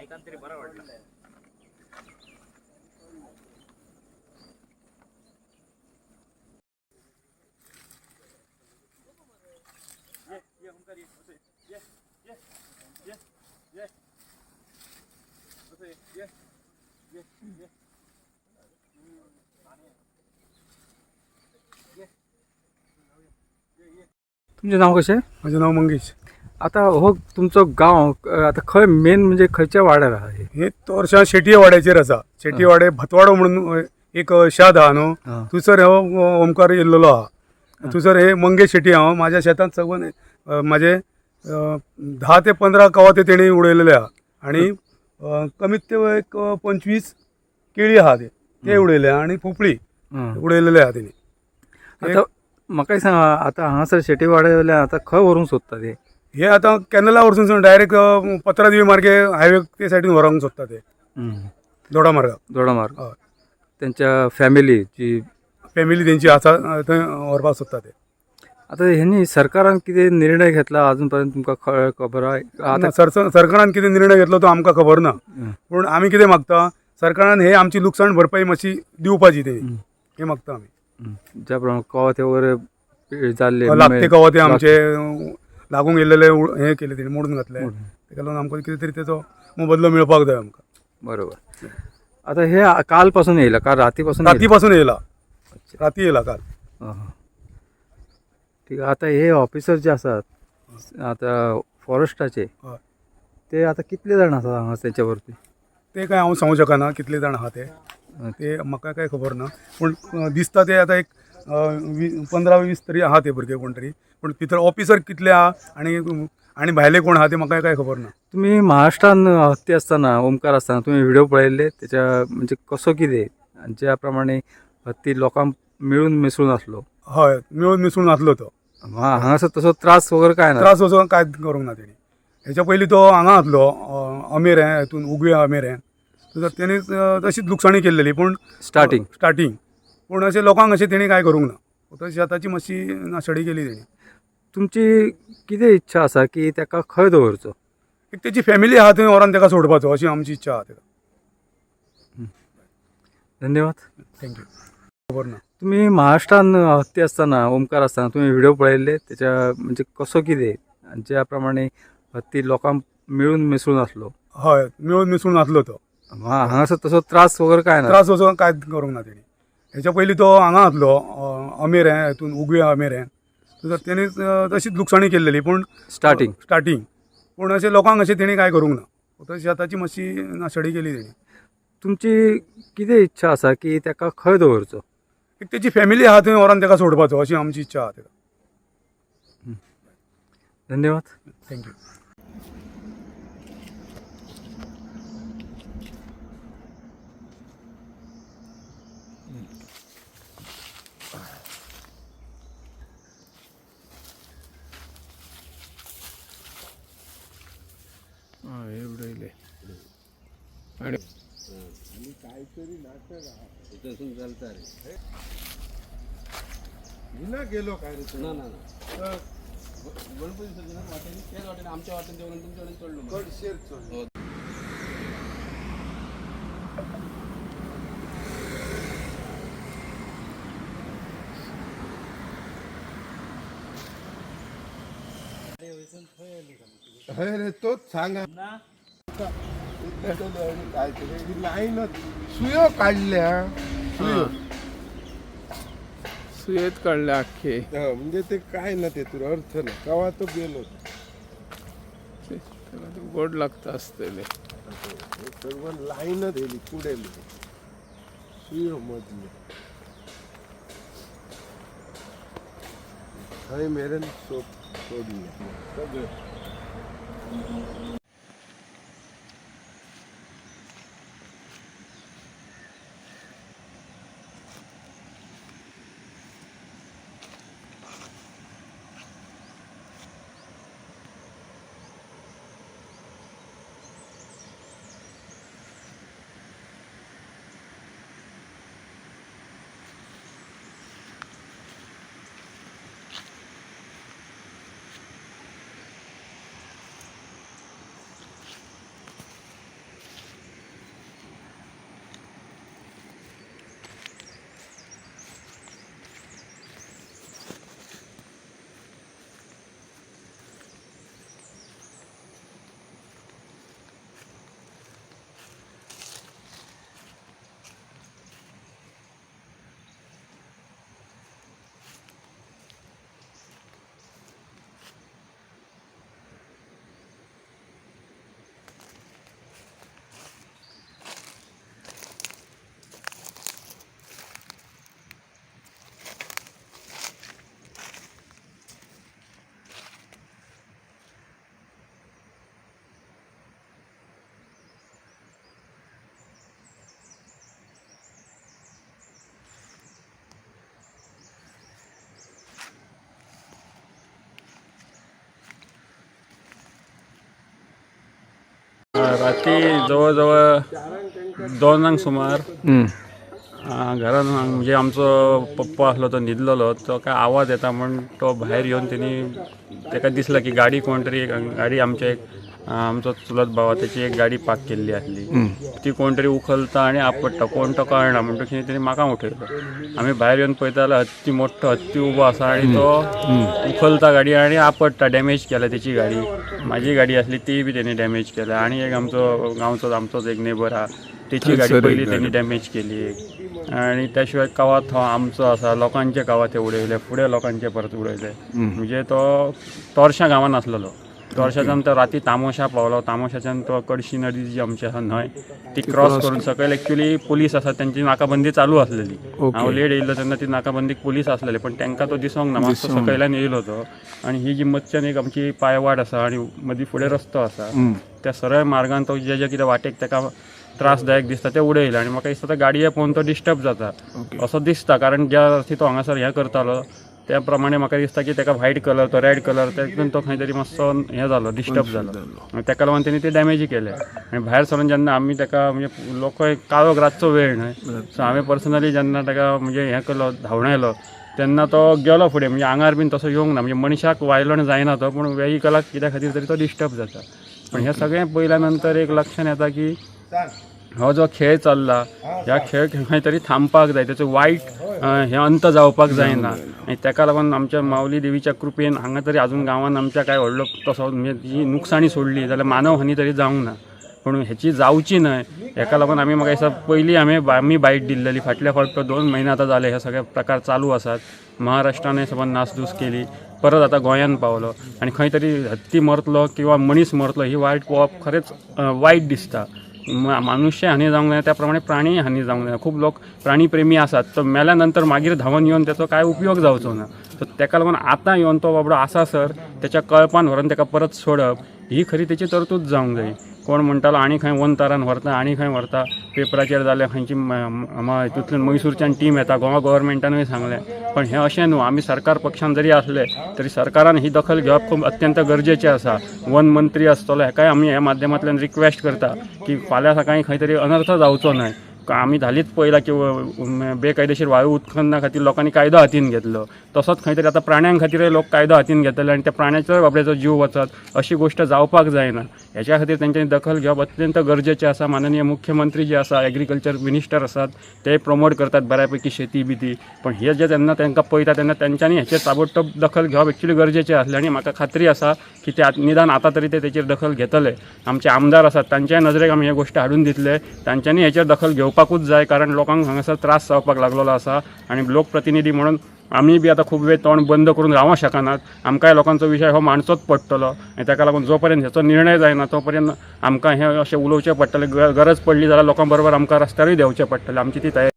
ऐकान तरी बरं वाटलं. तुमचे नाव कसे? माझं नाव मंगेश. आता हो तुमचं गाव आता खंय मेन म्हणजे खंयच्या वाड्यार आहे? हे तोरशा शेटये वाड्याचेर आसा. शेटये वाडे भतवाडो म्हणून एक शाद आहा न्हू, थंयसर हो ओमकार येयल्लो आहा. थंयसर हे मंगेश शेट्टी हांव माझ्या शेतांत सगळं माझे 10 ते 15 कवाथे तेणी उडयलेले आहा आणि कमीत ते एक 25 केळी आहा ते उडयले आनी पोपळी उडयलेले आहा तेणी. आता म्हाका एक सांगा, आता हांगासर शेटी वाड्यावयल्यान आता खंय व्हरूंक सोदता ते? हे आता कॅनला वरसून डायरेक्ट पत्रादेवी मार्गे हायवे ते सायडीन व्हरोंक सोदता ते दोडा मार्गाक. दोडा मार्ग. हय, त्यांच्या फॅमिली जी फॅमिली तेंची आसा थंय व्हरपाक सोदता ते. आता ह्यांनी सरकारान कितें निर्णय घेतला अजून पर्यंत तुमकां खबर आहे? आता सरकारान कितें निर्णय घेतलो तो आमकां खबर ना, पूण आमी कितें मागता, सरकारान हे आमची लुकसाण भरपाई मातशी दिवपाची तेणी, हे मागता आमी. ज्या प्रमाणे कवाथे वगैरे जाल्ले लागते कवाथे आमचे लागूंक येयलेले हे केले तेणी, मोडून घातले. तेका लागून आमकां कितें तरी तेचो मोबदलो मेळपाक जाय आमकां. बरोबर. आता हे काल पासून येयला का राती पासून? राती पासून येयला, राती येयला काल. ठीक आहे. आता हे ऑफिसर जे आसात आता फॉरेस्टाचे, ते आता कितले जाण आसात हांगा तेंच्या वरती? ते काय हांव सांगूं शकना कितले जाण आहा ते म्हाका काय खबर ना, पूण दिसता ते आता एक 15-20 तरी आहा ते भुरगे कोण तरी, पूण भितर ऑफिसर कितले आहा आनी भायले कोण आहा ते म्हाका काय खबर ना. तुम्ही महाराष्ट्रान हत्ती असताना, ओमकार असताना तुम्ही व्हिडिओ पळयल्ले त्याच्या म्हणजे कसो कितें ज्या प्रमाणे हत्ती लोकांक मिळून मिसळून आसलो? हय, मिळून मिसळून आसलो तो. हांगासर तसो त्रास वगैरे काय ना? त्रास वचोन कांयच करूंक ना तेणी. हेच्या पयलीं तो हांगा आसलो अमेर हितून उगव्या अमेर तर तेणी तशीच लुकसाणी केल्लेली, पूण स्टार्टींग पूण अशें लोकांक अशें तेणी कांय करूंक ना. तशी शेताची मातशी नाशाडी केली तेणी. तुमची कितें इच्छा आसा की ताका खंय दवरचो? एक तेची फॅमिली आहा थंय व्हरोन ताका सोडपाचो अशी आमची इच्छा आहा तेका. धन्यवाद. थँक्यू. खबर ना. तुम्ही महाराष्ट्रान हत्ती असताना, ओमकार असताना तुम्ही व्हिडिओ पळयल्ले त्याच्या म्हणजे कसो कितें ज्या प्रमाणे हत्ती लोकांक मिळून मिसळून आसलो? हय, मिळून मिसळून आसलो तो. हांगासर तसो त्रास वगैरे काय ना? त्रास वचोन कांयच करूंक ना तेणी. हेच्या पयलीं तो हांगा आसलो अमेर हितून उगव्या अमेर तर तेणी तशीच लुकसाणी केल्लेली, पूण स्टार्टींग पूण अशें लोकांक अशें तेणी कांय करूंक ना. तशी शेताची मातशी नाशाडी केली तेणी. तुमची कितें इच्छा आसा की ताका खंय दवरचो? एक तेची फॅमिली आहा थंय व्हरोन ताका सोडपाचो अशी आमची इच्छा आहा तेका. धन्यवाद. थँक्यू. गेलो काय ना गणपती सज्जनात वाटेने त्याच वाटेने आमच्या वाटेने जेवण तुमच्या वाटेने चढलो गड शेर चढलो. रे तोच सांगा काहीतरी लाईनच सुयो काढल्या सुयेत काढले अख्खे. म्हणजे ते काय ना ते तुला अर्थ ना कवा तो गेलो त्याला ते गोड लागत असतले. सर्व लाईन दिली पुढे सुयो मधले थंय मेरेन सोडले सगळं. राती जवळजवळ 2 सुमार घरान म्हणजे आमचो पप्पा असलो तो न्हिदलेलो, तो काय आवाज येता म्हण तो भायर येवन तेणी ताका दिसला की गाडी कोण तरी गाडी आमचो चुलत भावा त्याची एक गाडी पार्क केल्ली आसली, ती कोण तरी उखलता आनी आपटता, कोण तो कळना म्हणटकीर तेणी म्हाका उठयलो. आमी भायर येवन पळयता जाल्यार हत्ती मोठो हत्ती उबो आसा आनी तो उखलता गाडी आनी आपटता, डॅमेज केल्या तेची गाडी. म्हाजी गाडी आसली ती बी तेणी डॅमेज केल्या. आनी एक आमचो गांवचो आमचोच एक नेबर आहा, तेची गाडी पयली तेणी डॅमेज केली एक. आनी त्या शिवाय कावात हो आमचो आसा, लोकांचे कावात ते उडयले, फुडें लोकांचे परत उडयले. म्हणजे तो तोरशा गांवांत आसलेलो. तोरशाच्यान तो राती तामोशा पावलो, तामोशाच्यान तो कडशी नदी जी आमची आसा न्हंय ती क्रॉस करून सकयल एक्चुअली पुलीस आसा त्यांची नाकाबंदी चालू आसलेली. हांव लेट येयल्लो तेन्ना ती नाकाबंदीक पुलीस आसलेले, पण तांकां तो दिसोंक ना, मातसो सकयल्यान येयलो तो. आनी ही जी मदच्यान एक आमची पायवाट आसा आनी मदीं फुडें रस्तो आसा, त्या सरळ मार्गान तो जे कितें वाटेक ताका त्रासदायक दिसता ते उडयले. आनी म्हाका दिसता गाडये पळोवन तो डिस्टर्ब जाता असो दिसता, कारण ज्या अर्थी तो हांगासर हें करतालो त्या प्रमाणे म्हाका दिसता की ताका व्हायट कलर, तो रेड कलर, तातूंत तो खंय तरी मातसो हें जालो, डिस्टर्ब जालो. ताका लागून तेणी ते डॅमेज केले. आनी भायर सरून जेन्ना आमी ताका म्हणजे लोक काळोख रातचो वेळ न्हय, सो हांवें पर्सनली जेन्ना ताका म्हणजे हें केलो, धांवडायलो, तेन्ना तो गेलो फुडें. म्हणजे आंगार बीन तसो येवंक ना, म्हणजे मनशाक वायलण जायना तो, पूण वेहिकलाक कित्या खातीर तरी तो डिस्टर्ब जाता. पण हें सगळें पयल्या नंतर एक लक्षांत येता की हो जो खेळ चल्ला, ह्या खेळ खंय तरी थांबपाक जाय, तेचो वायट हे अंत जावपाक जायना. आनी ताका लागून आमच्या माऊली देवीच्या कृपेन हांगा तरी आजून गांवांत आमच्या काय व्हडलो तसो म्हणजे जी नुकसाणी सोडली जाल्यार मानव हानी तरी जावंक ना, पूण हेची जावची न्हय. हेका लागून आमी म्हाका दिसता पयलीं आमी बायट दिल्लेली, फाटल्या फावट 2 म्हयने आतां जाले हे सगळे प्रकार चालू आसात. महाराष्ट्रान सबंद नासधूस केली, परत आतां गोंयांत पावलो आनी खंय तरी हत्ती मरतलो किंवा मनीस मरतलो ही वायट पळोवप खरेंच वायट दिसता. मनुष्य हानी जावंक जाय त्या प्रमाणे प्राणी हानी जावंक जाय. खूब लोक प्राणी प्रेमी आसात, तो मेल्या नंतर मागीर धांवन येवन त्याचो काय उपयोग जावचो ना. सो ताका लागून आतां येवन तो बाबडो आसा सर त्याच्या कळपान व्हरून ताका परत सोडप ही खरी तेची तरतूद जावंक जाय. कोण म्हणटालो आनी खंय वंतारान व्हरता, आनी खंय व्हरता, पेपराचेर जालें, खंयची हितूंतल्यान मैसूरच्यान टीम येता, गोवा गव्हर्मेंटानूय सांगलें. पण हें अशें न्हू, आमी सरकार पक्षान जरी आसले तरी सरकारान ही दखल घेवप खूब अत्यंत गरजेचें आसा. वन मंत्री आसतलो हेकाय आमी ह्या माध्यमांतल्यान रिक्वेस्ट करता की फाल्यां सकाळीं खंय तरी अनर्थ जावचो न्हय. आमी धालीच पळयलां की बेकायदेशीर वाळू उत्खनना खातीर लोकांनी कायदो हातीन घेतलो, तसोच खंय तरी आतां प्राण्यां खातीरय लोक कायदो हातीन घेतले आनी त्या प्राण्याचोय बाबड्याचो जीव वचत अशी गोश्ट जावपाक जायना. हेच्या खातीर तेंच्यांनी दखल घेवप अत्यंत गरजेचें आसा. माननीय मुख्यमंत्री जे आसा, एग्रीकल्चर मिनिस्टर आसात, ते प्रमोट करतात बऱ्यापैकी शेती बिती, पण हे जे जेन्ना तांकां पळयता तेन्ना तेंच्यांनी हेचेर ताबडतोब दखल घेवप एक्चुअली गरजेचें आसलें. आनी म्हाका खात्री आसा की ते निदान आतां तरी ते तेचेर दखल घेतले. आमचे आमदार आसात तांच्याय नजरेक आमी हे गोश्ट हाडून दितले, तांच्यांनी हेचेर दखल घेवपाकूच जाय, कारण लोकांक हांगासर त्रास जावपाक लागलेलो आसा. आनी लोकप्रतिनिधी म्हणून आमी बी आतां खूब वेळ तोंड बंद करून रावंक शकनात. आमकांय लोकांचो विशय हो मांडचोच पडटलो आनी ताका लागून जो पर्यंत हेचो निर्णय जायना तो पर्यंत आमकां हें अशें उलोवचें पडटलें. गरज पडली जाल्यार लोकां बरोबर आमकां रस्त्यारूय देंवचें पडटलें. आमची ती तयारी